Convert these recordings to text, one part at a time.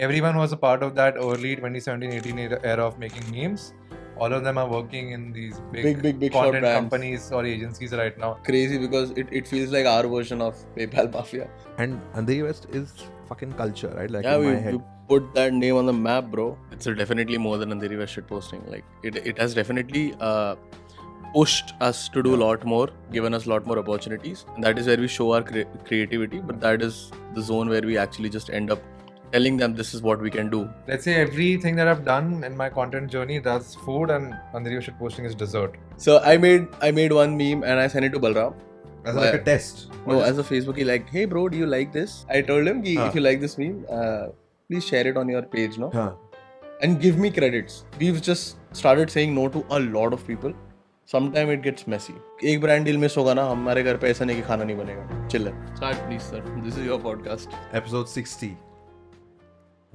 everyone was a part of that early 2017-18 era of making memes. All of them are working in these big short content brands. companies or agencies right now. Crazy because it feels like our version of PayPal Mafia. And Andheri West is fucking culture, right? Like Yeah, in my we head. put that name on the map, bro. It's definitely more than Andheri West shit posting. Like it has definitely pushed us to do a lot more, given us a lot more opportunities. And that is where we show our creativity. But that is the zone where we actually just end up telling them this is what we can do. Let's say everything that I've done in my content journey, that's food, and Andheri shit posting is dessert. So I made one meme and I sent it to Balram. As like a test. No, as a Facebookie, like, hey bro, do you like this? I told him, ki, if you like this meme, please share it on your page, no? Huh. And give me credits. We've just started saying no to a lot of people. Sometimes it gets messy. एक brand deal miss होगा ना, हमारे घर पे ऐसा नहीं कि खाना नहीं बनेगा. Chill है. Start please, sir. This is your podcast. Episode 60.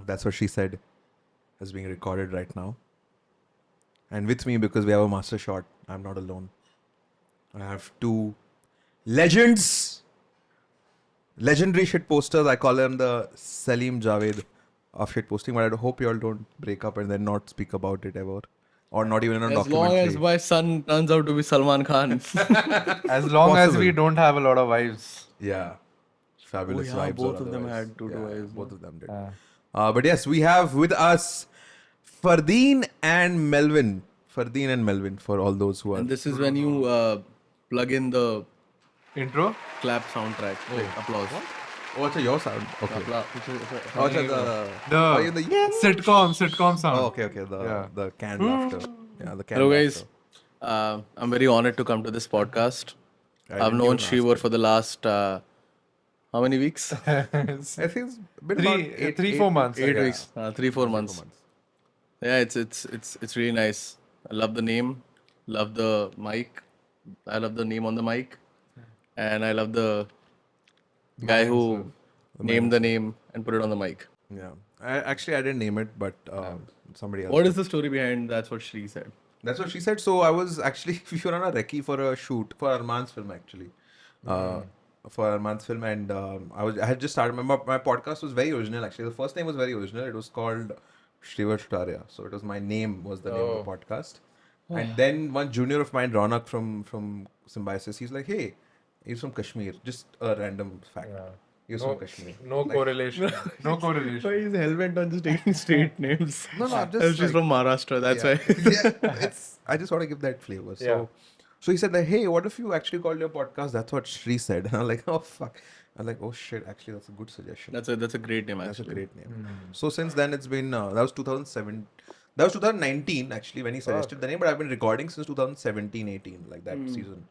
That's what she said. Is being recorded right now. And with me, because we have a master shot, I'm not alone. I have two legends. Legendary shit posters. I call them the Salim Javed of shit posting. But I hope you all don't break up and then not speak about it ever. Or not even in a As long documentary. as my son turns out to be Salman Khan. As long as Possible. we don't have a lot of wives. Yeah. Fabulous Oh, yeah, vibes. both or of them otherwise. had two wives, Both of them did. Yeah. But yes, we have with us Fardeen and Melvin. Fardeen and Melvin for all those who are. And this is when you plug in the Intro? clap soundtrack. Like, applause. Oh, it's your sound. Okay. Applause. Oh, it's The sitcom sound. Oh, okay. The canned laughter. Yeah, the canned Hello guys, laughter. I'm very honored to come to this podcast. I I've didn't known even Shrivar for the last how many weeks? I think it's been about 3-4 months. 8 yeah. weeks, 3-4 months. Yeah, it's really nice. I love the name, love the mic. I love the name on the mic, and I love the guy who named the name and put it on the mic. Yeah. I didn't name it, but somebody else. What is the story behind that's what Shri said? That's what she said. So I was actually, we were on a recce for a shoot for Arman's film actually. For Arman's film, and I had just started. My podcast was very original actually. The first name was very original. It was called Shrivar Chutaria. So it was my name was the name of the podcast. And then one junior of mine, Ronak from Symbiosis, he's like, hey, he's from Kashmir. Just a random fact. Yeah. He's from Kashmir. No correlation. No correlation. Why is hellbent on just taking straight names? No, I'm just. She's from Maharashtra. That's why. Yeah, I just want to give that flavor. So he said like, hey, what if you actually called your podcast? That's what Shri said. And I'm like, oh fuck. I'm like, oh shit. Actually, that's a good suggestion. That's a great name That's a actually. great name. So since then, it's been that was 2007. That was 2019 actually when he suggested the name. But I've been recording since 2017-18, like that season.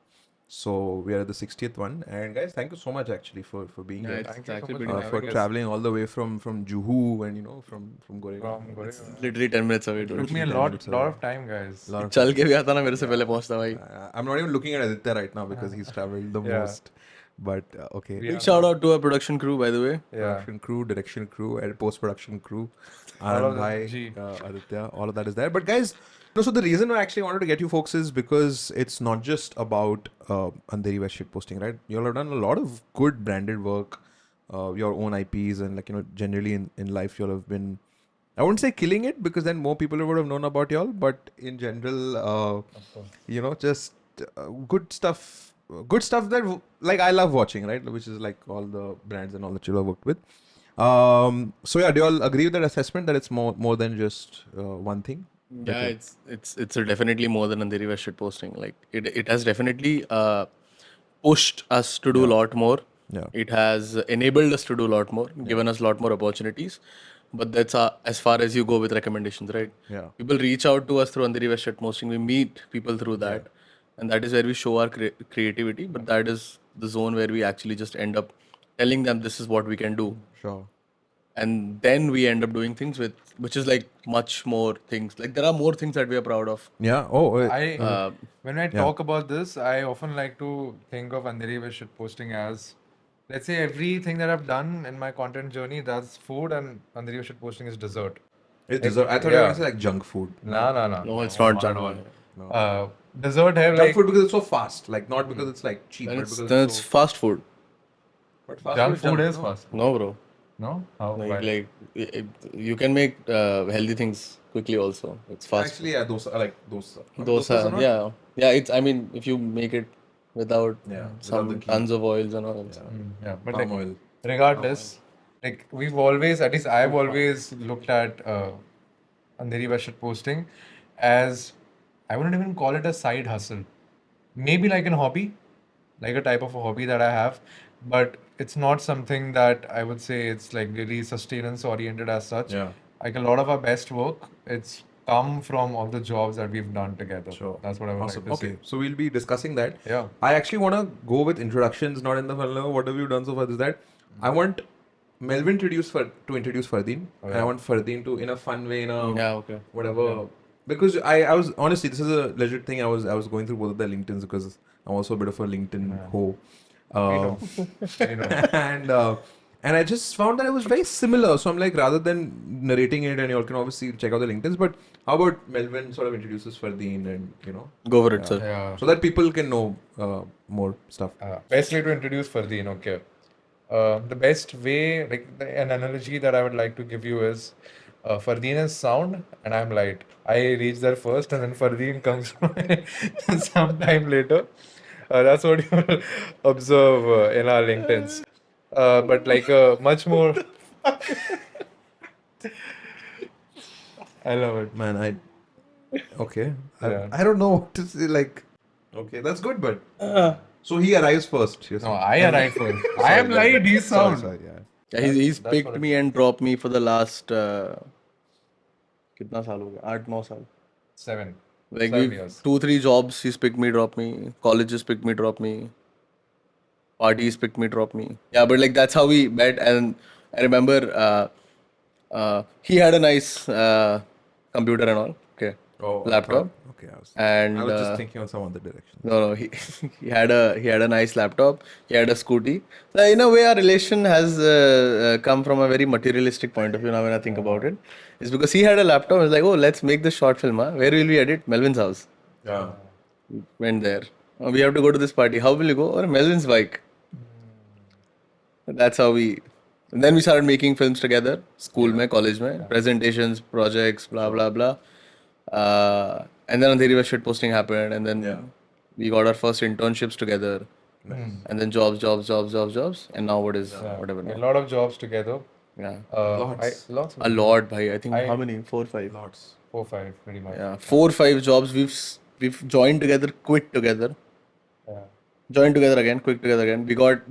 So we are at the 60th one, and guys, thank you so much actually for being Yeah, here. it's Thank you so actually much pretty for nice. For having us. traveling all the way from Juhu and from Goregaon. From Goregaon. Literally 10 minutes away. Dude. Took me a lot of time, guys. Lot of चल के भी आता ना मेरे से पहले पहुंचता भाई. I'm not even looking at Aditya right now because he's traveled the Yeah. most. But okay. Yeah. Big shout out to our production crew, by the way. Yeah. Production crew, direction crew, and post production crew. All of Anand them, Bhai, G. Aditya, all of that is there. But guys, so the reason I actually wanted to get you folks is because it's not just about Andheri West shit posting, right? You all have done a lot of good branded work, your own IPs, and generally in life, you all have been. I wouldn't say killing it because then more people would have known about y'all, but in general, just good stuff. Good stuff that like I love watching, right? Which is like all the brands and all that you have worked with. So yeah, do you all agree with that assessment that it's more than just one thing? Yeah, it's definitely more than Andheri West shit posting. Like it has definitely pushed us to do a lot more. Yeah. It has enabled us to do a lot more, given us a lot more opportunities. But that's as far as you go with recommendations, right? Yeah. People reach out to us through Andheri West shit posting. We meet people through that, and that is where we show our creativity. But that is the zone where we actually just end up telling them this is what we can do. Sure. And then we end up doing things which is like much more things. Like there are more things that we are proud of. Yeah. Oh. When I talk about this, I often like to think of Andheri West shit posting as, let's say everything that I've done in my content journey, that's food, and Andheri West shit posting is dessert. It's dessert. I thought you were going to say like junk food. No, it's not junk. Dessert hai Junk like food because it's so fast. Like not because it's like cheap, Then but it's, because then it's it's so. fast food. But fast junk food junk, is no? fast. No, bro. No? How? Why? You can make healthy things quickly also. It's fast. Actually, yeah, those are like those. Dosa, are not. yeah. It's, I mean, if you make it without Without some the ghee. tons of oils and all. Yeah, but Palm like, oil. regardless, like we've always, at least I've always looked at Andheri West posting as, I wouldn't even call it a side hustle. Maybe like a hobby, like a type of a hobby that I have, but it's not something that I would say it's like really sustenance oriented as such. Yeah. Like a lot of our best work, it's come from all the jobs that we've done together. Sure. That's what I would Awesome. like to Okay, say. so we'll be discussing that. Yeah. I actually want to go with introductions, not in the hello, what have you done so far? Is that I want Melvin to introduce Fardeen, and I yeah. want Fardeen to, in a fun way, in a Yeah, okay. whatever. Because I was honestly, this is a legit thing. I was going through both of their LinkedIn's because I'm also a bit of a LinkedIn hoe. We know. We know. And I just found that it was very similar. So I'm like, rather than narrating it, and you all can obviously check out the LinkedIn's, but how about Melvin sort of introduces Fardeen and Go for it, sir. Yeah. so that people can know more stuff. Best way to introduce Fardeen, okay. The best way, like an analogy that I would like to give you is Fardeen is sound and I'm light. I reach there first and then Fardeen comes sometime later. That's what you will observe in our LinkedIn's. But like much more. I love it. Man, okay. Yeah. I don't know what to say. Like, okay, that's good, but so he arrives first. You're No, saying. I arrive first. I am light, he's sound. Sorry, yeah. Yeah, he's that's picked what me and dropped me for the last कितना साल हो गया 8-9 साल. 7. Like 7 we years. 2-3 jobs he's picked me, dropped me. Colleges picked me, dropped me. Parties picked me, dropped me. Yeah, but like that's how we met. And I remember he had a nice computer and all. Okay, Oh, I laptop. thought- okay, And I was just thinking on some other direction. no, he he had a nice laptop. He had a scooty. So in a way, our relation has come from a very materialistic point of view. Now, when I think about it, it's because he had a laptop. It's like, oh, let's make this short film. Huh? Where will we edit? Melvin's house. Yeah. Went there. Oh, we have to go to this party. How will you go? Or Melvin's bike. That's how we. And then we started making films together. School mein, college mein, presentations, projects, blah blah blah. And then Andheri West shitposting happened, and then we got our first internships together, and then jobs, and now what is whatever. A Now. lot of jobs together. Yeah, Lots. Lots. a lot, bhai. I think how many? 4, 5. Lots. 4, 5, pretty much. Yeah, 4, 5 jobs. We've joined together, quit together, Yeah. joined together again, quit together again.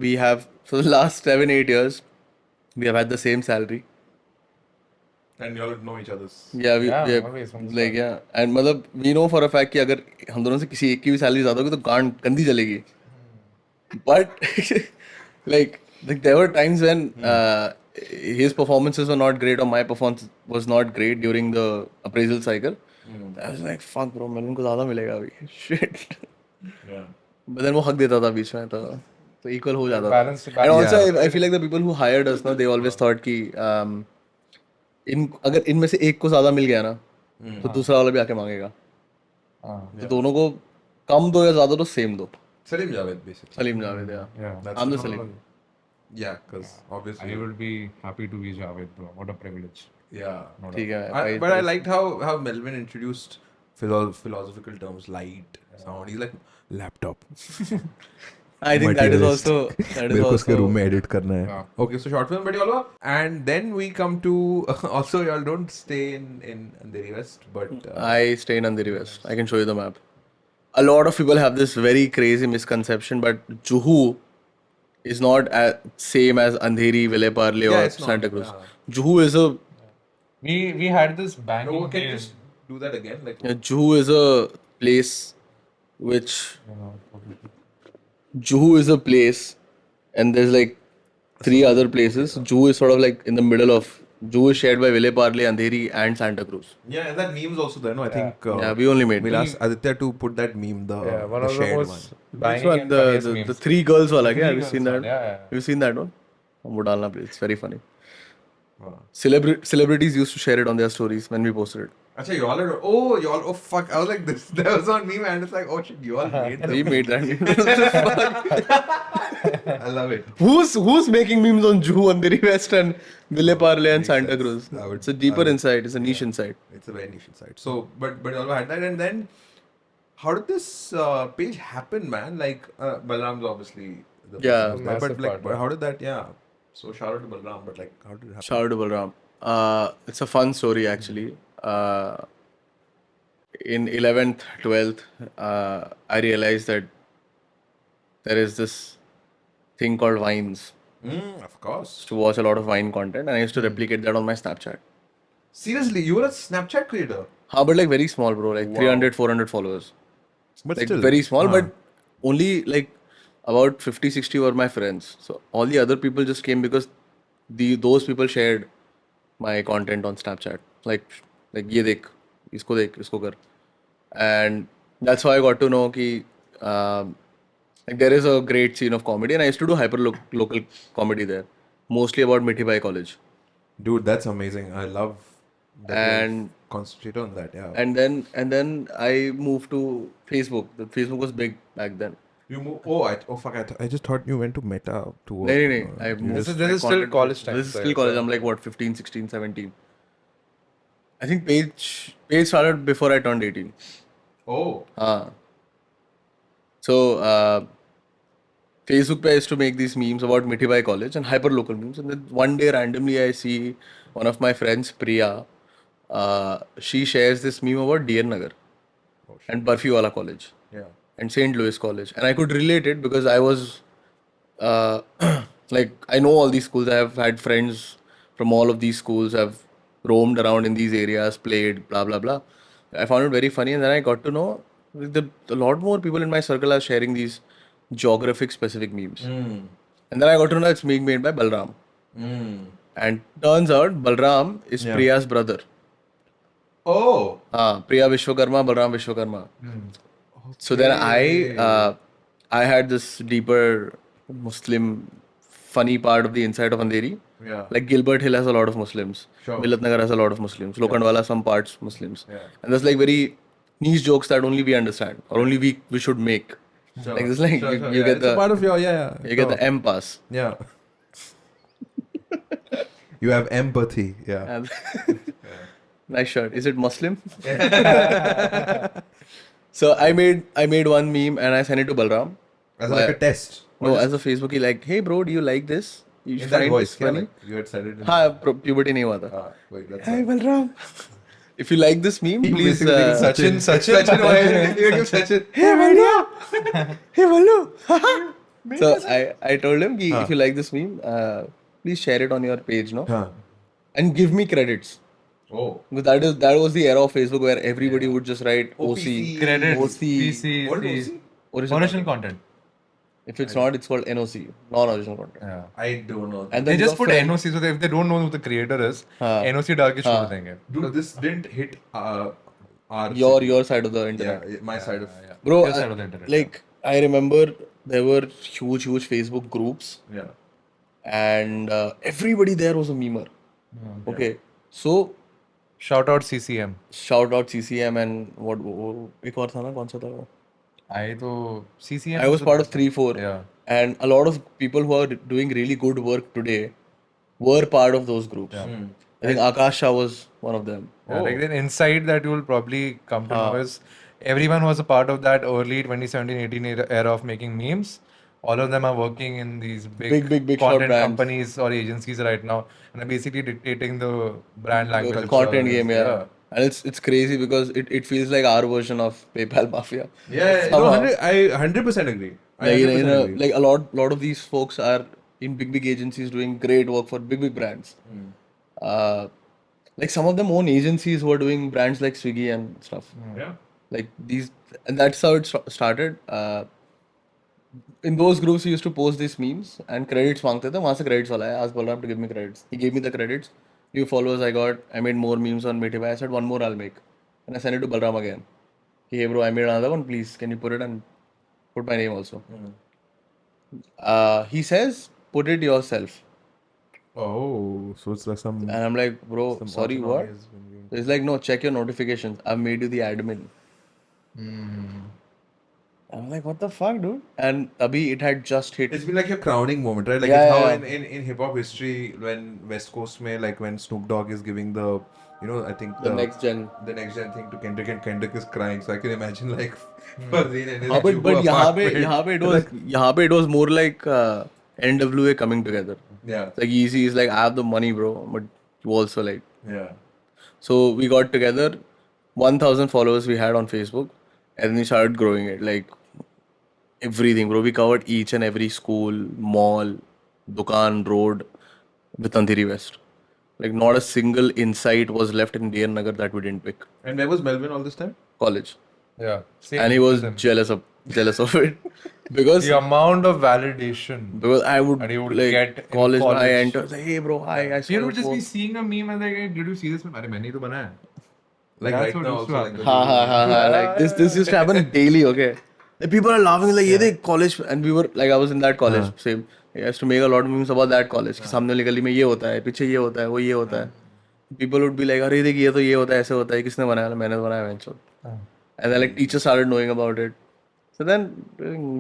We have for the last 7, 8 years, we have had the same salary. And you all know each other's. Yeah, we always from the like yeah, and मतलब we know for a fact कि अगर हम दोनों से किसी एक की भी सैलरी ज़्यादा होगी तो गांड गंदी चलेगी. But like there were times when his performances were not great or my performance was not great during the appraisal cycle. I was like, fuck bro, Melvin को ज़्यादा मिलेगा अभी. Shit. Yeah. But then वो हक देता था बीच में तो equal हो जाता था. Balance- And also I feel like the people who hired us, no, they always thought कि अगर इनमें से एक को ज्यादा मिल गया ना तो दूसरा वाला भी आके मांगेगा. तो दोनों को कम दो या ज्यादा दो, सेम दो. Salim Javed, basically. Salim Javed, Yeah. That's I'm the the Salim. Yeah, because obviously. I would be happy to be Javed, bro. What a privilege. Yeah. ठीक है. But I liked how Melvin introduced philosophical terms, light, sound. He's like laptop. I think that is Materialist. also मेरे को उसके room में edit करना है. Yeah. Okay, so short film, but y'all, and then we come to also y'all don't stay in Andheri West, but I stay in Andheri West. I can show you the map. A lot of people have this very crazy misconception, but Juhu is not same as Andheri, Vileparle or it's not. Santa Cruz. Yeah. Juhu is a We had this banging no, can you game. just do that again? Like Juhu is a place which Juhu is a place, and there's like 3 other places. Juhu is sort of like in the middle of. Juhu is shared by Vileparle, Andheri, and Santa Cruz. yeah, and that meme's also there. No, I think Yeah, we only made. we'll ask Aditya to put that meme, the One the of the shared most one. Which banging one? and funniest The memes. 3 girls wala. Yeah, have you girls seen that? one, yeah. Have you seen that one? वो डालना please. It's very funny. Wow. Celebrities used to share it on their stories when we posted it. Actually, y'all are. Oh, y'all. Oh, fuck. I was like, this. That was on me, man. It's like, oh shit, y'all made that. We made that meme. What the fuck? I love it. Who's making memes on Juhu, Andheri West, and Ville Parle and Makes Santa sense. Cruz? I would- It's a I deeper would- insight. It's a niche insight. It's a very niche insight. So, but y'all had that, and then how did this page happen, man? Like, Balram's obviously the Yeah. person who's there, but Massive like, part, but yeah. how did that? Yeah. So shout out to Balram, but like, how did it happen? Shout out to Balram. It's a fun story actually. In 11th, 12th, I realized that there is this thing called Vines. Of course. To watch a lot of Vine content, and I used to replicate that on my Snapchat. Seriously, you were a Snapchat creator, But like very small, bro. Like Wow. 300, 400 followers. but Like still very small, but only like about 50, 60 were my friends. So all the other people just came because those people shared my content on Snapchat. Like ye dekh, isko kar. And that's how I got to know ki like there is a great scene of comedy, and I used to do hyper local comedy there, mostly about Mithi Bhai College. dude, that's amazing. I love that And- you concentrate on that. Yeah. And then I moved to Facebook. The Facebook was big back then. You move. Oh, fuck! I just thought you went to Meta to work. No. I moved. This is my still content- college time, This is so still it's college. a- I'm like what 15, 16, 17. I think page started before I turned 18. Oh. So Facebook page used to make these memes about Mithi Bhai College and hyper local memes. And then one day randomly I see one of my friends, Priya. She shares this meme about DN Nagar and Barfiwala College Yeah. and St. Louis College. And I could relate it because I was like, I know all these schools. I have had friends from all of these schools. I've roamed around in these areas, played, blah, blah, blah. I found it very funny. And then I got to know a lot more people in my circle are sharing these geographic specific memes. And then I got to know it's being made by Balram. And turns out Balram is Priya's brother. Oh. Priya Vishwakarma, Balram Vishwakarma. So then I had this deeper Muslim funny part of the inside of Andheri. Yeah. Like Gilbert Hill has a lot of Muslims. Sure. Millat Nagar has a lot of Muslims. Lokhandwala some parts Muslims. Yeah. And there's like very niche jokes that only we understand or only we should make. Sure. Like this, like Sure, you sure, you yeah. get It's a the part of your yeah. you get the M pass. Yeah. You have empathy. Yeah. And nice shirt. Is it Muslim? So I made one meme and I sent it to Balram. As like a test. No, as a Facebookie, like, hey bro, do you like this? You In that find voice. this Yeah, funny? like you had said it. In, Puberty nahi hua tha. wait, that's Hey Balram, if you like this meme, please. Sachin. Sachin. Hey Balram, hey Ballu. So I told him ki if you like this meme, please share it on your page, no, Huh. and give me credits. Oh. Because that was the era of Facebook where everybody would just write OC, Credits, OC, PC, What is OC? original content. If it's not, it's called NOC, non-original content. Yeah. I don't know. And They then just your put friend- NOC, so if they don't know who the creator is, NOC डाल के छोड़ देंगे. Dude, this didn't hit our your side of the internet. yeah, my side of Bro, Your side of the internet, like I remember there were huge Facebook groups, yeah. and everybody there was a memer. Okay, so Shout out CCM. shout out CCM and what एक और था ना कौन सा था वो? I तो CCM. I was part of 3-4, Yeah. and a lot of people who are doing really good work today were part of those groups. I think Akash Shah was one of them. Yeah, like the insight that you will probably come to know is everyone was a part of that early 2017-18 era of making memes. All of them are working in these big Big shot content brands. companies or agencies right now, and are basically dictating the brand language. The of content the- game, yeah. And it's crazy because it feels like our version of PayPal Mafia. Yeah, no, I 100% agree. I Like, 100% agree. like a lot of these folks are in big agencies doing great work for big brands. Like some of them own agencies who are doing brands like Swiggy and stuff. Yeah. Like these, and that's how it started. In those groups, we used to post these memes and credits मांगते थे. वहाँ से credits वाला है. Asked Balram to give me credits. He gave me the credits. Few followers I got. I made more memes on Mithi Bhai. I said one more I'll make, and I sent it to Balram again. Hey bro, I made another one. Please, can you put it and put my name also? He says put it yourself, Oh, so it's like some. and I'm like, bro, sorry, what? orthonomize when you- So it's like, no, check your notifications. I've made you the admin. I'm like, what the fuck, dude? And Abhi, it had just hit. It's been like your crowning moment, right? Like Yeah, it's how yeah, in hip hop history when West Coast mein, like when Snoop Dogg is giving the, I think The next gen. the next gen thing to Kendrick and Kendrick is crying. So I can imagine like Fardeen and his हाँ, but Juhu यहाँ पे it was more like NWA coming together. Yeah, Like Easy is like, I have the money, bro, but you also like. yeah. So we got together, 1,000 followers we had on Facebook, and then we started growing it. Like everything, bro. We covered each and every school, mall, dukan, road with Andheri West. Like not a single insight was left in DN Nagar that we didn't pick. And where was Melvin all this time? College. Yeah. Same And he was with him. jealous of it. because The amount of validation. I would, And he would like get in college, I college. enter, say, hey bro, hi, I saw You your would just be post." seeing a meme and like, hey, did you see this? Arey, मैंने ही तो बनाया. Like That's right what now used to also like happen. Ha. Like this used to happen daily, okay? Like, people are laughing like, ये देख college, and we were like, I was in that college, same. I used to make a lot of memes about that college. कि सामने वाली गली में ये होता है, पीछे ये होता है, वो ये होता है. People would be like, अरे देख ये तो ये होता है, ऐसे होता है, किसने बनाया? मैंने तो बनाया बेंचो. And then like teachers started knowing about it. So then,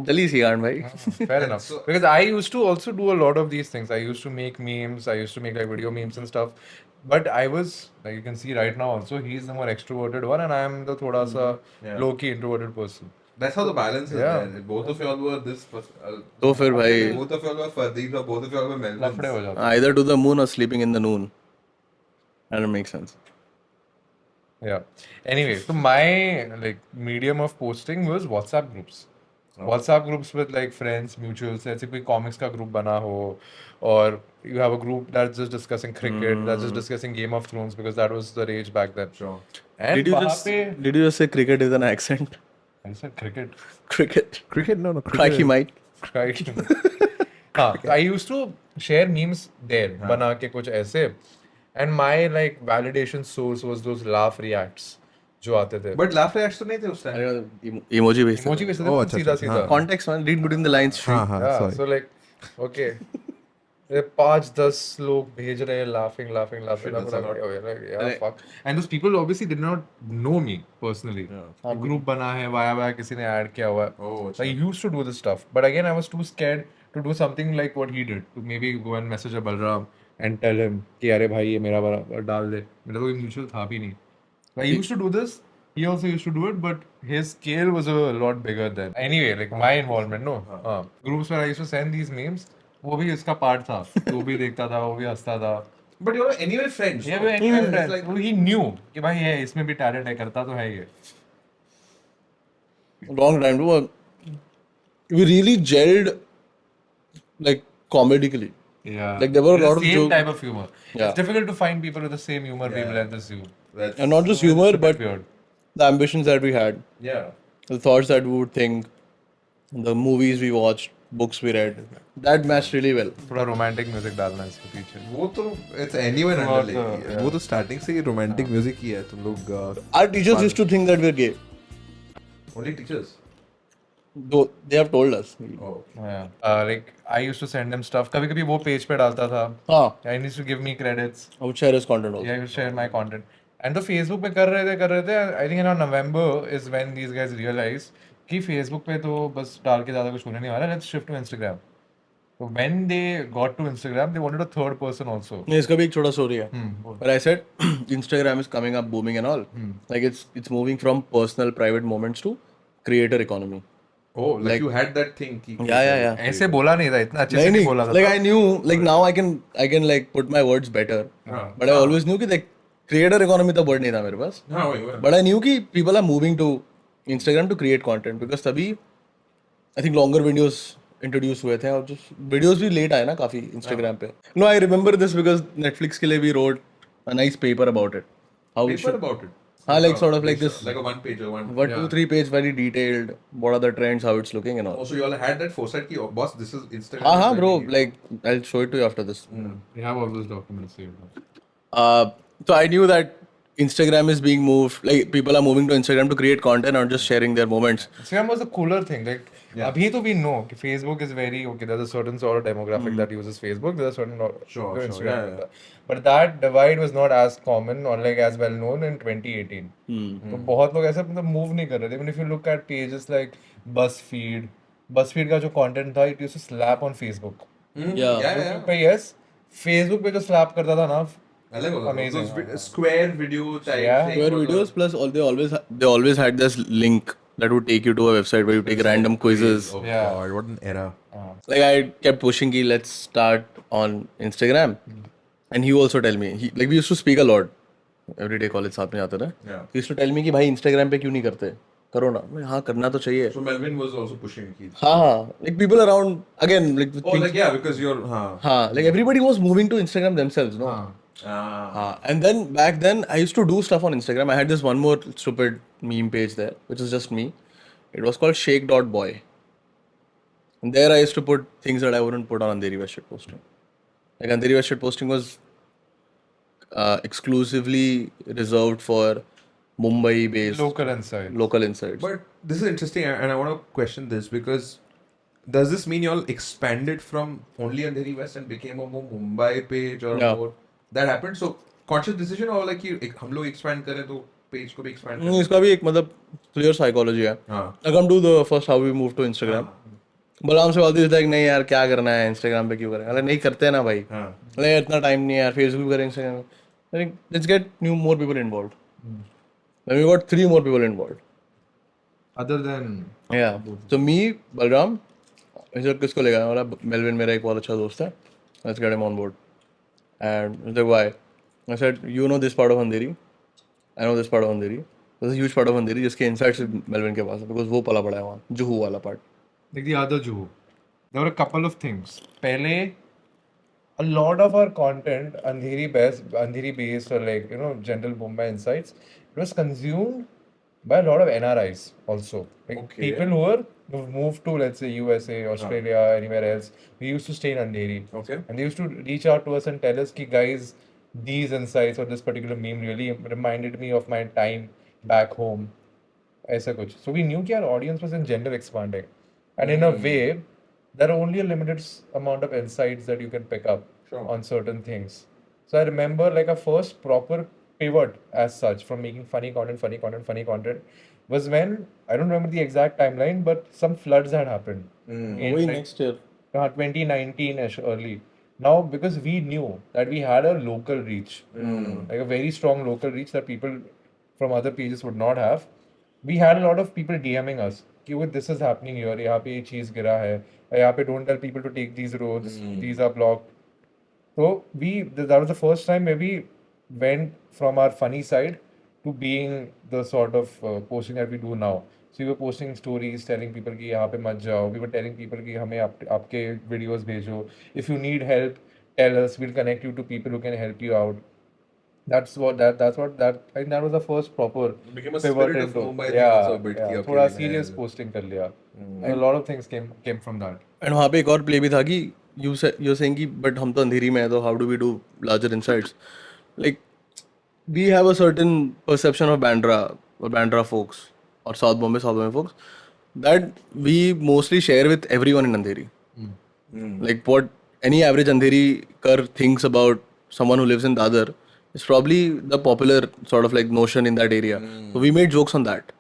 जली सी गांड भाई. Fair enough. Because I used to also do a lot of these things. I used to make memes. I used to make like video memes and stuff. But I was, like you can see right now also, he's the more extroverted one and I am the thoda sa low-key introverted person. that's how the balance is Yeah. there. Both of y'all were this. तो फिर भाई, Both of y'all were Fardeen or both of y'all were Melvin. लफड़े हो जाते either to the moon or sleeping in the noon. That doesn't make sense. Yeah. Anyway, so my like medium of posting was WhatsApp groups. WhatsApp groups with like friends, mutuals. Let's say कोई comics का group बना हो, or you have a group that's just discussing cricket, that's just discussing Game of Thrones because that was the rage back then. Sure. And Did you वहाँ just पे did you just say cricket is an accent? I said cricket. Cricket. Cricket? No, Crikey, Mike. Right. हाँ, I used to share memes there, बना के कुछ ऐसे, and my like validation source was those laugh reacts जो आते थे. But laugh reacts तो नहीं थे उस time. Emoji based. Emoji वैसे Oh, थे अच्छा, सीधा अच्छा, सीधा. Context man, read between the lines. हाँ हाँ Yeah, sorry. so like, okay. ये 5-10 लोग भेज रहे हैं laughing. Shit, that's a lot. Yeah, fuck. And those people obviously did not know me personally. A group बना है, वाया किसी ने add किया हुआ है. Oh, So I used to do this stuff, but again I was too scared to do something like what he did, to maybe go and message a Balram and tell him कि अरे भाई ये मेरा वाला डाल दे. मेरा तो कोई mutual था भी नहीं. So I used to do this. He also used to do it, but his scale was a lot bigger then. Anyway, like my involvement, no. Groups where I used to send these memes, वो भी इसका part था. वो भी देखता था, वो भी हंसता था. But you're anyway friends. ये no? भी anyway It's friends. like- So he knew कि भाई ये इसमें भी talent है, करता तो है ये. Long time to we really gelled like comedically. Yeah. Like, there were a The lot of same joke- type of humor. Yeah. It's difficult to find people with the same humor Yeah. wavelength as you. That's, And not just humor, It's a bit but weird. the ambitions that we had, yeah. the thoughts that we would think, the movies we watched, books we read. That matched really well. थोड़ा romantic music डालना है इसके पीछे. वो तो it's anyone Throughout under the- yeah. वो तो starting से ही romantic music ही है तुम लोग Our teachers used to think that we're gay. only teachers. Though they have told us. Oh. Yeah. Like I used to send them stuff. कभी कभी वो page पे डालता था. हाँ, I used to give me credits. I would share his content also. Yeah, I would share my content. And the Facebook पे कर रहे थे. I think around November is when these guys realized कि Facebook पे तो बस डाल के ज़्यादा कुछ होने नहीं वाला. Let's shift to Instagram. So when they got to Instagram, they wanted a third person also. नहीं, इसका भी एक छोटा story है. But I said Instagram is coming up booming and all. Like it's moving from personal private moments to creator economy. Oh, like you had that thing. कि- Yeah. ऐसे बोला नहीं था, इतना अच्छे से नहीं, नहीं बोला था. like I knew, like now I can like put my words better. But I always knew कि like creator economy तो word नहीं था मेरे पास. हाँ वही वही. But I knew कि people are moving to Instagram to create content because तभी I think longer videos introduce हुए थे और just videos भी late आए ना काफी Instagram पे. No, I remember this because Netflix के लिए we wrote a nice paper about it. How we Paper should. about it. हाँ, like sort of like this. Like a one page or one. What 2-3 page very detailed. What are the trends? How it's looking and all. Also, you all had that foresight कि oh, boss, this is Instagram. हाँ is हाँ bro, very- like I'll show it to you after this. We have all those documents saved. So I knew that Instagram is being moved. Like people are moving to Instagram to create content, not just sharing their moments. Instagram was a cooler thing. Like Yeah. Abhi to we know कि Facebook is very okay. There's a certain sort of demographic that uses Facebook. There's a certain Sure, Instagram. sure, yeah, yeah. But that divide was not as common or like as well known in 2018. तो बहुत लोग ऐसे मतलब move नहीं कर रहे थे. Even if you look at pages like BuzzFeed का जो content था, it used to slap on Facebook. Yeah. YouTube पे yes, Facebook पे जो slap करता था ना, अलग होता था. Amazing. Those square video type Yeah. thing. Where was videos plus all they always had this link that would take you to a website where you take random quizzes. Oh Yeah. God, what an era. Like I kept pushing ki let's start on Instagram, and he also tell me like we used to speak a lot every day college साथ में जाते थे. Yeah. He used to tell me कि भाई Instagram पे क्यों नहीं करते, करो ना. मैं हाँ करना तो चाहिए. So Melvin was also pushing kids. हाँ like people around again like the Oh, things- like yeah, because you're. हाँ like everybody was moving to Instagram themselves, no. And then back then I used to do stuff on Instagram. I had this one more stupid meme page there, which was just me. It was called Shake.boy. And there I used to put things that I wouldn't put on Andheri West shit posting. Like Andheri West shit posting was exclusively reserved for Mumbai based local insight. local insights. But this is interesting, and I want to question this because does this mean y'all expanded from only Andheri West and became a more Mumbai page or Yeah. more that happened? So conscious decision or like कि हम लोग expand करें तो page को भी expand करें? इसका भी एक मतलब clear psychology है. हाँ. I come to the first how we moved to Instagram. Balram से बात हुई नहीं यार क्या करना है Instagram पे क्यों करें? अरे नहीं करते ना भाई. हाँ. अरे इतना टाइम नहीं है यार Facebook पे करें Instagram पे. Like, let's get more people involved. Then we got 3 more people involved. Other than Yeah. So me, Balram, इसे किसको लेगा? बोला Melvin मेरा एक बहुत अच्छा दोस्त है. Let's get him on board. And he's like, why? I said, you know this part of Andheri. I know this part of Andheri. There's a huge part of Andheri जिसके insights Melvin के पास है because वो पला पड़ा है वहाँ. जुहू वाला part. like the other Juhu, there were a couple of things. Pehle, a lot of our content, Andheri based or like, general Mumbai insights, it was consumed by a lot of NRIs also. Like Okay. people who've moved to, let's say, USA, Australia, anywhere else. We used to stay in Andheri. Okay. And they used to reach out to us and tell us, ki, guys, these insights or this particular meme really reminded me of my time back home. ऐसा कुछ. So we knew that our audience was in general expanding. And in a way, there are only a limited amount of insights that you can pick up Sure. on certain things. So I remember like a first proper pivot as such from making funny content was when, I don't remember the exact timeline, but some floods had happened. In वही like, next year. 2019-ish early. Now, because we knew that we had a local reach, like a very strong local reach that people from other pages would not have, we had a lot of people DMing us. कि वो this is happening here, यहाँ पे ये चीज़ गिरा है, यहाँ पे don't tell people to take these roads, these are blocked. So that was the first time where we went from our funny side to being the sort of posting that we do now. So we were posting stories, telling people कि यहाँ पे मत जाओ. We were telling people कि हमें आपके videos भेजो. If you need help, tell us. We'll connect you to people who can help you out. I think that was the first proper Became a pivot spirit of into- Mumbai thing yeah, also a bit. yeah, कि, okay, थोड़ा मैं- serious posting कर लिया. And a lot of things came from that. And वहाँ पे एक और play भी था कि यू सेइंग कि बट हम तो अंधेरी में है तो how do we do larger insights like we have a certain perception of Bandra folks or south Bombay folks that we mostly share with everyone in Andheri like what any average Andheri kar thinks about someone who lives in Dadar is probably the popular sort of like notion in that area. So we made jokes on that.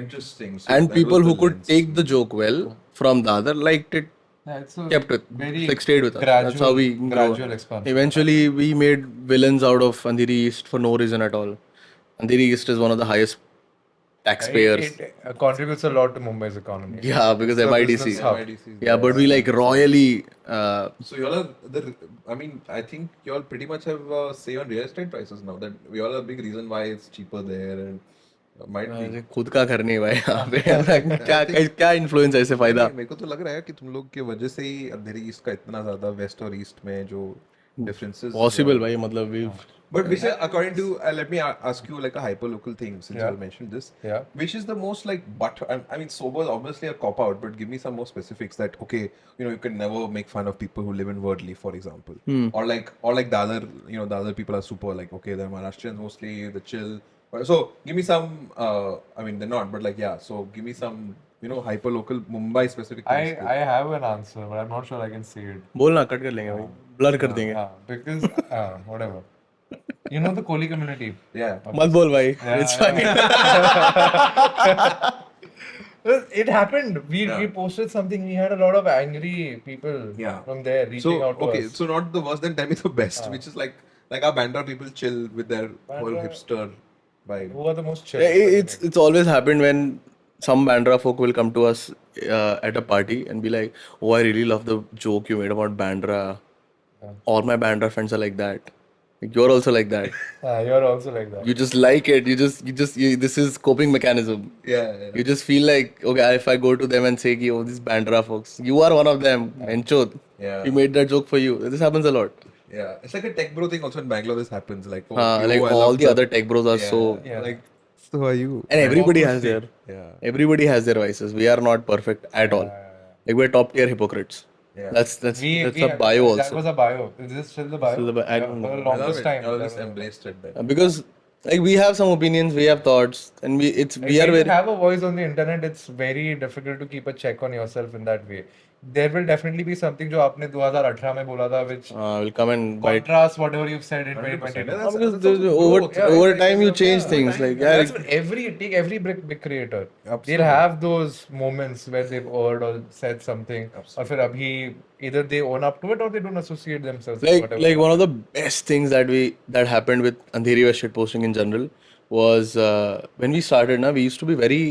Interesting. So And that people was who the could lens. take the joke well from Dadar liked it, Yeah, it's a kept it, very like stayed with us. That's how we grew. gradual expansion. Eventually we made villains out of Andheri East for no reason at all. Andheri East is one of the highest taxpayers. It contributes a lot to Mumbai's economy. Yeah, because It's a MIDC. business hub. MIDC. Yeah, but we like royally So y'all are I mean, I think y'all pretty much have a say on real estate prices now. That we all are a big reason why it's cheaper there and might be. खुद का करने भाई यहाँ पे क्या क्या influence है इससे फायदा मेरे को तो लग रहा है कि तुम लोग की वजह से ही अंधेरी ईस्ट का इतना ज्यादा वेस्ट और ईस्ट में जो differences. पॉसिबल भाई मतलब we But which, according to, let me ask you like a hyper local thing since Yeah. you mentioned this. Yeah. Which is the most like, I mean, sober obviously a cop out, but give me some more specifics that okay, you can never make fun of people who live in Worldly, for example, or like the other, the other people are super like okay, they're Maharashtrians mostly, the chill. So give me some, I mean they're not, but like yeah. So give me some hyper-local Mumbai specific things. I have an answer, but I'm not sure I can say it. बोलना cut कर लेंगे भाई, blur कर देंगे. Because whatever. You know the Koli community. Yeah. मत बोल भाई. It's fine. It happened. We posted something. We had a lot of angry people from there reaching So out to okay, us. so not the worst, then tell me the best, which is like our Bandra people chill with their whole Bandra- hipster vibe. Who are the most chill? It's always happened when some Bandra folk will come to us at a party and be like, "Oh, I really love the joke you made about Bandra. All my Bandra friends are like that. Like, you're also like that. You're also like that. You just like it. This is coping mechanism. Yeah. You just feel like, okay, if I go to them and say, oh, these Bandra folks, you are one of them. Enchod. Yeah. We made that joke for you. This happens a lot. Yeah. It's like a tech bro thing also in Bangalore. This happens like you, Like I all love the other tech bros are so. Yeah. like so are you. And everybody has their. Yeah. Everybody has their vices. We are not perfect at all. Like we're top tier hypocrites. Yeah. That's a That bio also. That was a bio. Is this still the bio? Still the bio. I Yeah, don't for know. the I love longest it. time. Y'all that just was- embraced it. Then. Because like we have some opinions, we have thoughts, and we Like, are when you very. have a voice on the internet, it's very difficult to keep a check on yourself in that way. There will definitely be something जो आपने 2018 में बोला था, which Will come and bite. contrasts whatever you've said in 100%. 2022. That's- Because that's also over growth, yeah. over It's time you like- change yeah, things. over Like time, yeah, That's what take every big creator. Absolutely. They'll have those moments where they've erred or said something, or फिर अभी either they own up to it or they don't associate themselves with whatever. like one of the best things that happened with Andheri West shit posting in general was when we started. Now we used to be very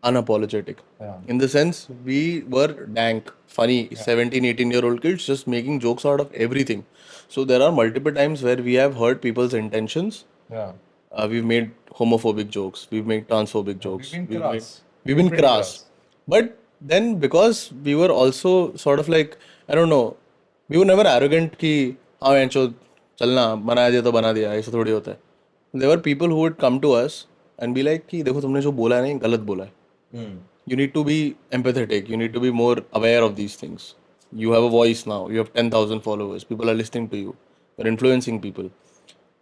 unapologetic. Yeah. In the sense we were dank, funny, 17, 18-year-old kids just making jokes out of everything. So there are multiple times where we have hurt people's intentions. Yeah. We've made homophobic jokes. We've made transphobic jokes. We've been crass. We've been pretty crass. But then because we were also sort of like, I don't know, we were never arrogant कि हाँ एंचो चलना बनाया दिया तो बना दिया ऐसा थोड़ी होता है. There were people who would come to us and be like कि देखो तुमने जो बोला है नहीं गलत बोला है. You need to be empathetic. You need to be more aware of these things. You have a voice now. You have 10,000 followers. People are listening to you. You're influencing people.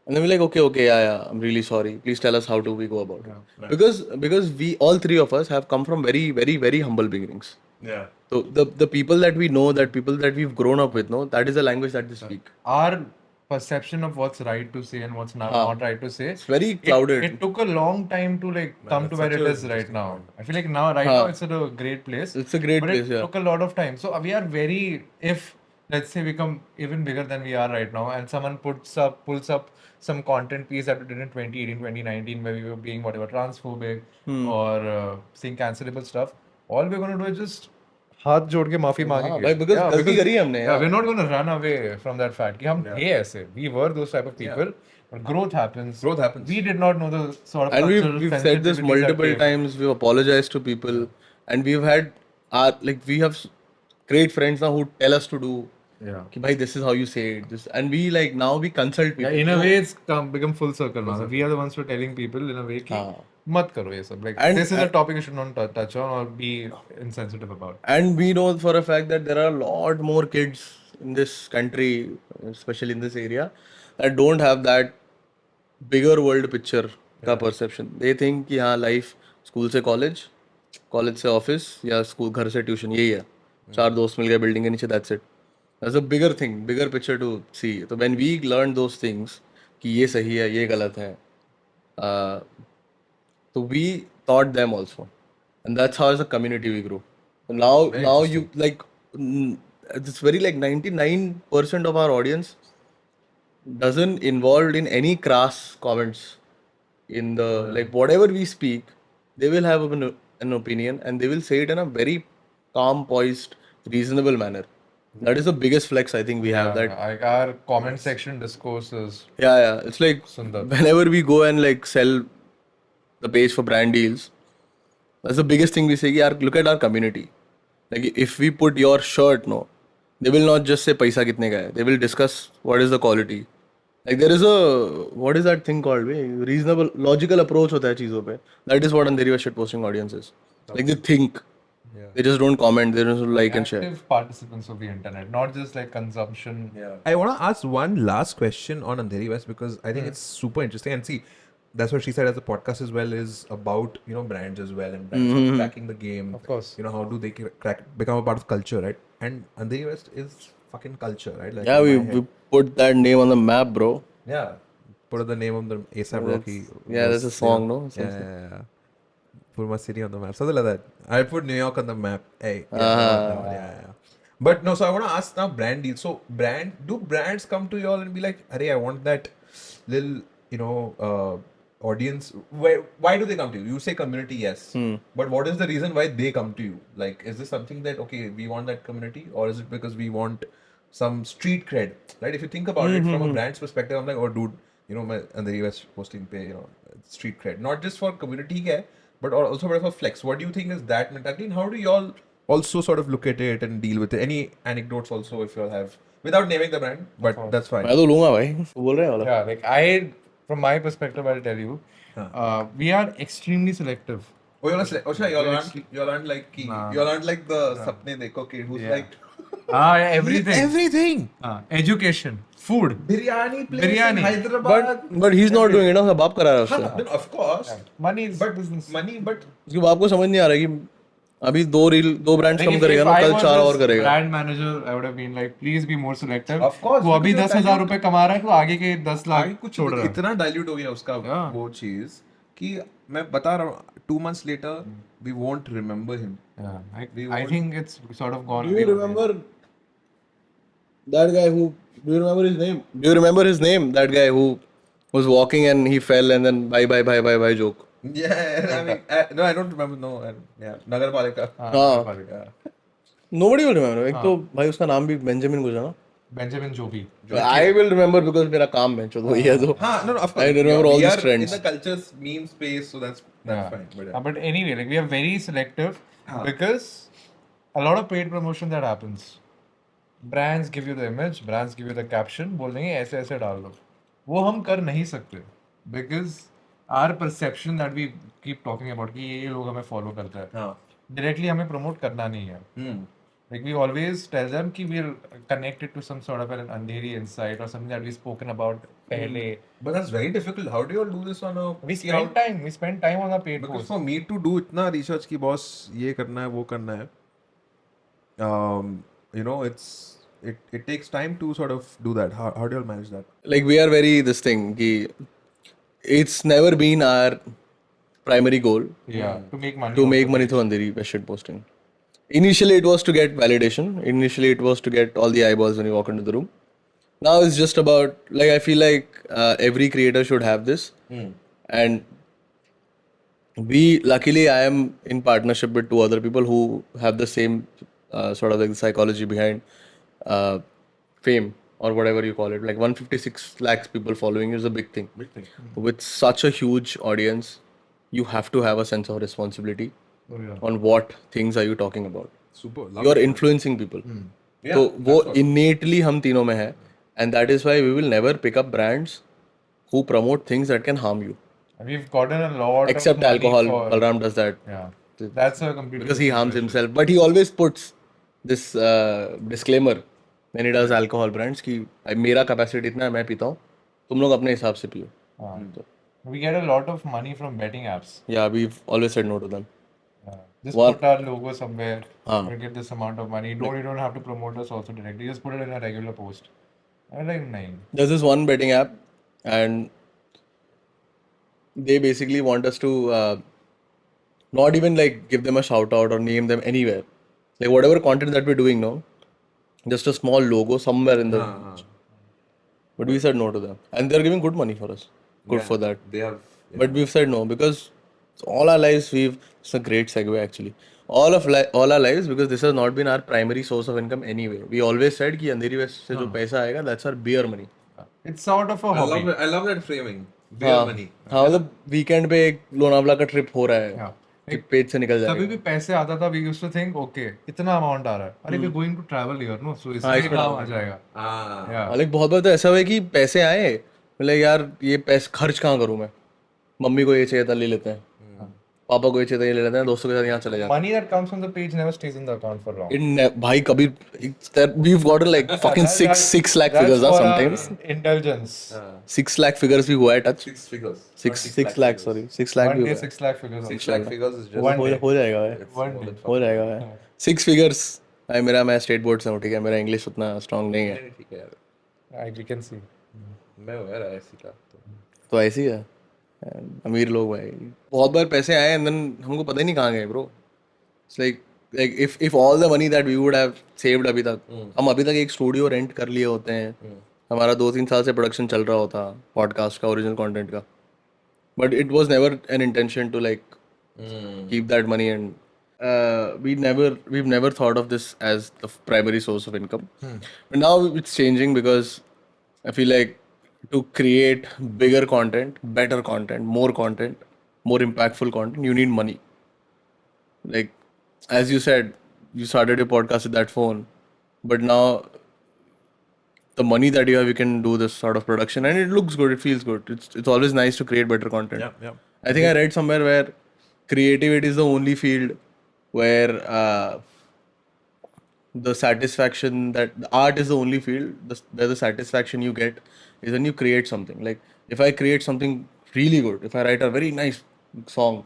And then we're like, okay, yeah, I'm really sorry. Please tell us how do we go about it. Because we all three of us have come from very, very, very humble beginnings. Yeah. So the people that we know, that people that we've grown up with, no, that is the language that they speak. Our perception of what's right to say and what's not right to say. It's very clouded. It took a long time to like come to where it is right now. I feel like now it's at a great place. It's a great but place, it yeah. took a lot of time. So we are very, if let's say we become even bigger than we are right now, and someone pulls up some content piece that we did in 2018, 2019, where we were being whatever transphobic or saying cancelable stuff, all we're gonna do is just हाथ जोड़ के माफी मांगेंगे. भाई, because गलती करी है हमने, Yeah, we're not gonna run away from that fact कि हम थे ऐसे. We were those type of people. But growth happens. Growth happens. We did not know the sort of And cultural we've said this sensitivities that multiple came. times. We've apologized to people, and we've had we have great friends now who tell us to do. Yeah. कि भाई this is how you say it. This and we like now we consult people. Yeah, in a way, it's become full circle now. We are the ones who are telling people in a way कि मत करो ये सब. Like And- this is a topic you should not touch on or be insensitive about. And we know for a fact that there are a lot more kids in this country, especially in this area, that don't have that bigger world picture का perception. They think कि हाँ life school से college, college से office या school घर से tuition यही है. चार दोस्त मिल गए building के नीचे, that's it. There's a bigger thing, bigger picture to see. So when we learned those things कि ये सही है, ये गलत है, so we taught them also, and that's how as a community we grew. So now you like it's very like 99% of our audience doesn't involved in any crass comments in the like whatever we speak, they will have an opinion and they will say it in a very calm, poised, reasonable manner. That is the biggest flex I think we have. That Like our comment section discourse is yeah, it's like Sundar. whenever we go and like sell the page for brand deals, that's the biggest thing we say. Yaar, look at our community. Like if we put your shirt, no, they will not just say paisa kitne ka hai. They will discuss what is the quality. Like there is a what is that thing called? Reasonable, logical approach hota hai cheezon pe. That is what Andheri West shit posting audience is. Like they think. They just don't comment. They just like and share. active participants of the internet, not just like consumption. I want to ask one last question on Andheri West because I think it's super interesting. And see, that's what she said as a podcast as well is about brands as well and brands cracking the game. Of course. How do they become a part of culture, right? And Andheri West is fucking culture, right? Like Yeah, in we, my head. we put that name on the map, bro. Yeah, put the name of the ASAP Rocky. Yeah, that's a song, no? Yeah. Put my city on the map, something like that. I put New York on the map. Hey, yeah. But no, so I want to ask now brand deals. So do brands come to you all and be like, "Arey, I want that little, audience." Why do they come to you? You say community, yes. But what is the reason why they come to you? Like, is this something that, okay, we want that community, or is it because we want some street cred, right? If you think about it from a brand's perspective, I'm like, oh, dude, my and the US posting pay, street cred, not just for community, but also for flex. What do you think is that mentality, and how do you all also sort of look at it and deal with it? Any anecdotes also, if you all have, without naming the brand, but that's fine. मैं तो लूंगा भाई तू बोल रहे हैं वाला Yeah, like from my perspective, I'll tell you, we are extremely selective. Oh, y'all aren't like the Sapne Dekho kid who's like Everything. everything. Education, food, Biryani place Biryani. in Hyderabad. but he's not doing it ना उसका बाप करा रहा है उससे Then of course, money is but business. money, but उसके बाप को समझ नहीं आ रहा है कि अभी दो ब्रांड्स Like कम if करेगा ना I कल was 4 और his करेगा brand manager, I would have been like, please be more selective. Of course, तू अभी because 10,000 रुपए कमा रहा है, तो आगे के 10 लाख आगे कुछ छोड़ रहा है. इतना डाइल्यूट हो गया उसका Yeah. वो चीज कि मैं बता रहा हूँ 2 months later we won't remember him. Yeah, We I won't- think it's sort of gone. Do you remember that guy who? Do you remember his name? Do you remember his name? That guy who was walking and he fell and then bye joke. Yeah, I mean, no, I don't remember. No, yeah, Nagar Palika. हाँ. Yeah. Nobody will remember. एक तो भाई उसका नाम भी Benjamin कुछ है ना. Benjamin Joby. I will remember because मेरा काम है जो वही है तो. No, of course. I remember all we these are trends. in the culture's meme space, so that's fine. But But anyway, like we are very selective because a lot of paid promotion that happens. Brands give you the image, brands give you the caption, बोल देंगे ऐसे ऐसे डाल दो. वो हम कर नहीं सकते because our perception that we keep talking about कि ये लोग हमें follow करते हैं. हाँ. Directly हमें promote करना नहीं है. Like we always tell them कि we're connected to some sort of an Andheri insight or something that we've spoken about पहले. But that's very difficult. How do you all do this on a? We spend time on our paid Because posts. for me to do इतना research की boss ये करना है वो करना है. It takes time to sort of do that. How do you all manage that? Like we are very this thing कि it's never been our primary goal Yeah, to make money. to make money through Andheri by shit posting. Initially, it was to get validation. Initially, it was to get all the eyeballs when you walk into the room. Now it's just about like I feel like every creator should have this, and luckily I am in partnership with 2 other people who have the same sort of like the psychology behind fame or whatever you call it. Like 156 lakhs people following is a big thing. With such a huge audience, you have to have a sense of responsibility Oh, yeah. on what things are you talking about. Super. You are influencing people. Yeah, तो वो innately हम तीनों में है, and that is why we will never pick up brands who promote things that can harm you. And we've gotten a lot Except of money alcohol, for, Balram does that yeah, that's a completely because he harms himself. But he always puts this disclaimer when he does alcohol brands कि भाई मेरा capacity इतना है मैं पीता हूँ, तुम लोग अपने हिसाब से पियो. तो We get a lot of money from betting apps. yeah, we've always said no to them. Just One- put our logo somewhere हाँ. and get this amount of money. You don't have to promote us also directly. Just put it in a regular post. I'm like, nahin. There's this one betting app, and they basically want us to not even like give them a shout out or name them anywhere. Like whatever content that we're doing now, just a small logo somewhere in the. But we said no to them, and they're giving good money for us. Good for that. They have. But we've said no because all our lives it's a great segue actually. All our lives because this has not been our primary source of income anyway. We always said कि अंधेरी waste से जो पैसा आएगा that's our beer money. It's sort of a hobby. I love that framing. Beer money. हाँ मतलब weekend पे एक लोनावला का ट्रिप हो रहा है Yeah. कि पेज से निकल कभी जाएगा. भी पैसे आता था, we used to think, okay, इतना amount आ रहा है. अरे we're going to travel here, no? So इसमें काम आ जाएगा. Yeah. हालांकि बहुत बार तो ऐसा हुआ है कि पैसे आए मतलब यार ये पैसे खर्च कहाँ करूँ मैं, मम्मी को ये चाहिए था ले लेते हैं. पापा को ये चाहिए ले लेते हैं, दोस्तों के साथ यहाँ चले जाते Money that comes from the page never stays in the account for long. हैं. भाई कभी we've gotten like fucking six lakh figures That's for sometimes. indulgence. 6 lakh figures भी हुआ है touch. 6 figures. 6 lakh sorry 6 lakh One भी day हुआ है. 6 lakh figures. 6 lakh figures is just One day. हो जाएगा भाई. One day. हो जाएगा भाई. 6 figures. भाई मैं स्टेट बोर्ड से हूँ, ठीक है, मेरा इंग्लिश उतना स्ट्रांग नहीं है. ठीक है यार. We can see. मैं हूँ यार ऐसी का तो ऐसी है. अमीर लोग भाई, बहुत बार पैसे आए एंड देन हमको पता ही नहीं कहाँ गए bro. It's like if all the money that we would have saved अभी तक, हम अभी तक एक स्टूडियो रेंट कर लिए होते हैं, हमारा 2-3 साल से प्रोडक्शन चल रहा होता पॉडकास्ट का, ओरिजिनल कंटेंट का, but it was never an intention to like keep that money, and we've never thought of this as the primary source of income. But now it's changing because I feel like to create bigger content, better content, more impactful content, you need money. Like as you said, you started your podcast with that phone, but now the money that you have, you can do this sort of production, and it looks good, it feels good. It's always nice to create better content. yeah. I think I read somewhere where creativity is the only field where the satisfaction that the art is the only field where the satisfaction you get is when you create something. Like if I create something really good, if I write a very nice song,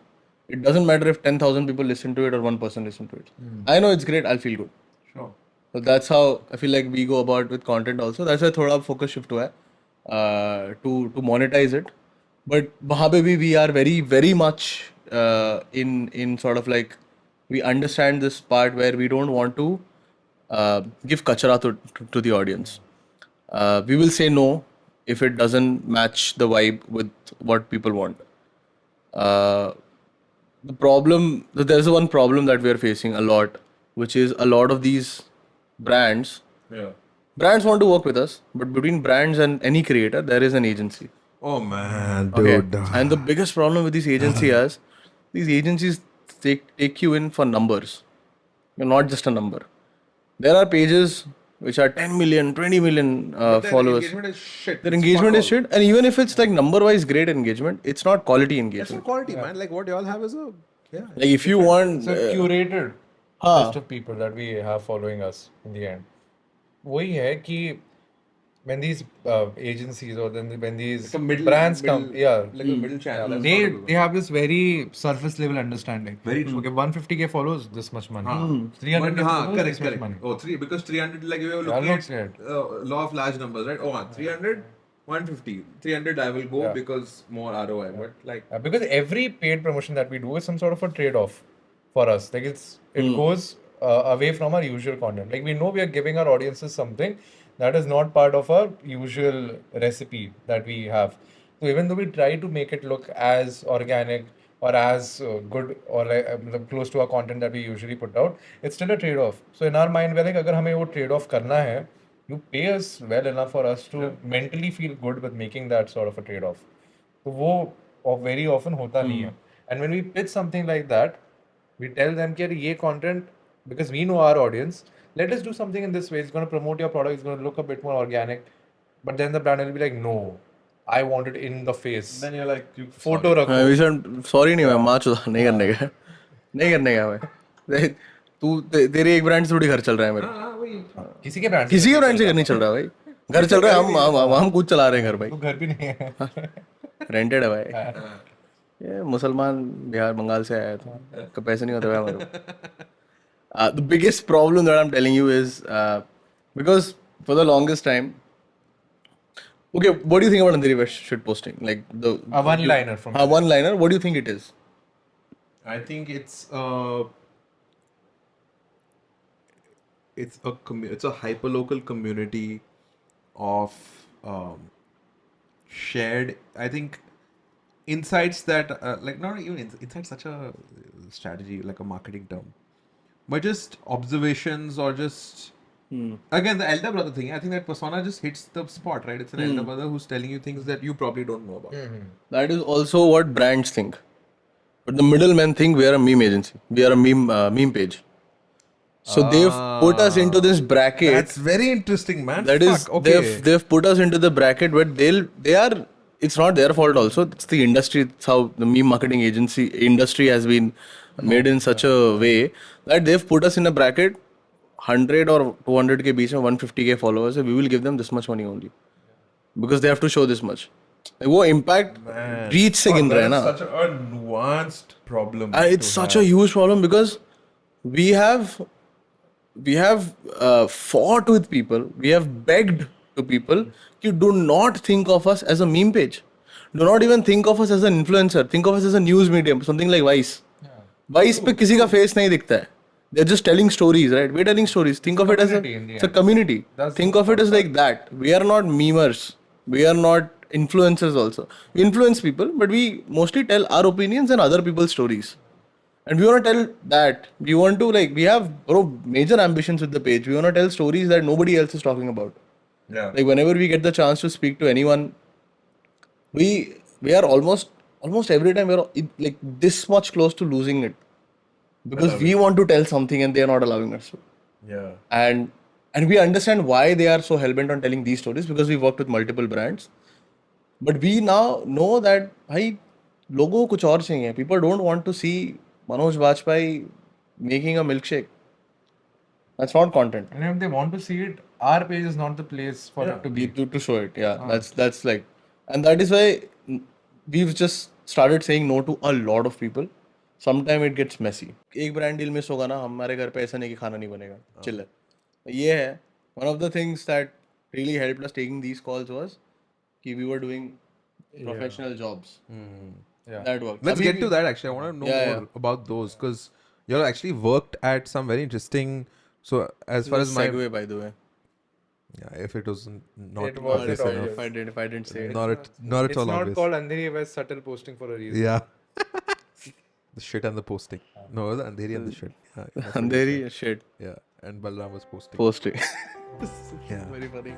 it doesn't matter if 10,000 people listen to it or one person listen to it. I know it's great, I'll feel good. Sure. So that's how I feel like we go about with content also. That's why थोड़ा focus shift हुआ है to monetize it. But वहाँ पे भी we are very much in sort of like, we understand this part where we don't want to give kachara to the audience. We will say no if it doesn't match the vibe with what people want. There's one problem that we are facing a lot, which is a lot of these brands want to work with us, but between brands and any creator, there is an agency. Oh man, Okay. dude. And the biggest problem with these agencies is these agencies take you in for numbers. You're not just a number. There are pages which are 10 million, 20 million followers. Engagement is shit. Their engagement is shit. And even if it's like number wise great engagement, it's not quality That's engagement. not quality, man. Like what y'all have is a Like if you want It's a curated हाँ. list of people that we have following us in the end. वही है कि when these agencies or then when these brands come, like a middle channel. That's they not a good they have this very surface level understanding. Very true. Okay, 150k follows, this much money. 300k one. follows, Correct, this much correct. money. Oh, 3 because 300 like we were Yeah, looking looks at great. law of large numbers, right? Oh, 300, 150, 300 I will go Yeah. because more ROI. But like Because every paid promotion that we do is some sort of a trade-off for us. Like it goes away from our usual content. Like we know we are giving our audiences something that is not part of our usual recipe that we have. So even though we try to make it look as organic or as good or like close to our content that we usually put out, it's still a trade-off. So in our mind, we're like, अगर हमें वो trade-off करना है, you pay us well enough for us to mentally feel good with making that sort of a trade-off. तो वो very often होता नहीं है. And when we pitch something like that, we tell them कि ये content, because we know our audience, let us do something in this way. It's going to promote your product. It's going to look a bit more organic. But then the brand will be like, no, I want it in the face. then you're like you Photo रखो. we said sorry नहीं मैं माँ चुदा नहीं करने का भाई. तू तेरी एक ब्रांड से थोड़ी घर चल रहा है मेरे. किसी के brand किसी के ब्रांड से घर नहीं चल रहा भाई. घर चल रहा है, हम खुद चला रहे हैं घर भाई. तो घर भी नहीं है. रेंटेड है भाई. ये मुसलमान बिहार बंगाल से आया था, पैसे नहीं होते भाई हमारे को. The biggest problem that I'm telling you is because for the longest time, okay, what do you think about Andheri shit posting? Like A one-liner from one-liner. What do you think it is? I think it's a hyperlocal community of shared, I think, insights that like not even insights, such a strategy, like a marketing term, but just observations or just again the elder brother thing. I think that persona just hits the spot, right? It's an elder brother who's telling you things that you probably don't know about. That is also what brands think. But the middlemen think we are a meme agency. We are a meme page. So they've put us into this bracket. That's very interesting, man. That is, Fuck, okay. they've put us into the bracket where they are it's not their fault also. It's the industry. It's how the meme marketing agency industry has been made in such a way that they've put us in a bracket 100 or 200 के बीच में 150K followers है, we will give them this much money only because they have to show this much. वो impact reach से गिन रहे हैं ना. Such a nuanced problem. And it's such a huge problem because we have fought with people, we have begged to people, you do not think of us as a meme page. Do not even think of us as an influencer. Think of us as a news medium, something like Vice. Vice पे किसी का face नहीं दिखता है. They're just telling stories, right? We're telling stories. Think of it as Community in the it's a end. community. Think of it as like that. We are not memers. We are not influencers also. We influence people, but we mostly tell our opinions and other people's stories. And we want to tell that. We want to we have major ambitions with the page. We want to tell stories that nobody else is talking about. Yeah. Like whenever we get the chance to speak to anyone, we are almost every time we're like this much close to losing it. Because we want to tell something and they are not allowing us to. Yeah. And we understand why they are so hell-bent on telling these stories because we worked with multiple brands. But we now know that भाई लोगों को कुछ और चाहिए. People don't want to see Manoj Bajpayee making a milkshake. That's not content. And if they want to see it, our page is not the place for it to be. To show it. Yeah, that's like, and that is why we've just started saying no to a lot of people. Sometimes it gets messy. एक brand deal miss होगा ना, हमारे घर पे ऐसा नहीं कि खाना नहीं बनेगा. Chill है. ये है. One of the things that really helped us taking these calls was कि we were doing professional jobs. Yeah. That worked. Let's अभी get भी- to that actually. I want to know Yeah, more yeah. about those because you all actually worked at some very interesting. So as far as my segue, by the way. yeah, if it was not It was obvious it enough, obvious. If I didn't say it. not at It's all not obvious. called Andheri West subtle posting for a reason. Yeah. The shit and the posting. No, the Andheri and the shit. Yeah, that's what you Andheri said. shit Yeah, and Balram was posting. posting. Yeah. Very funny.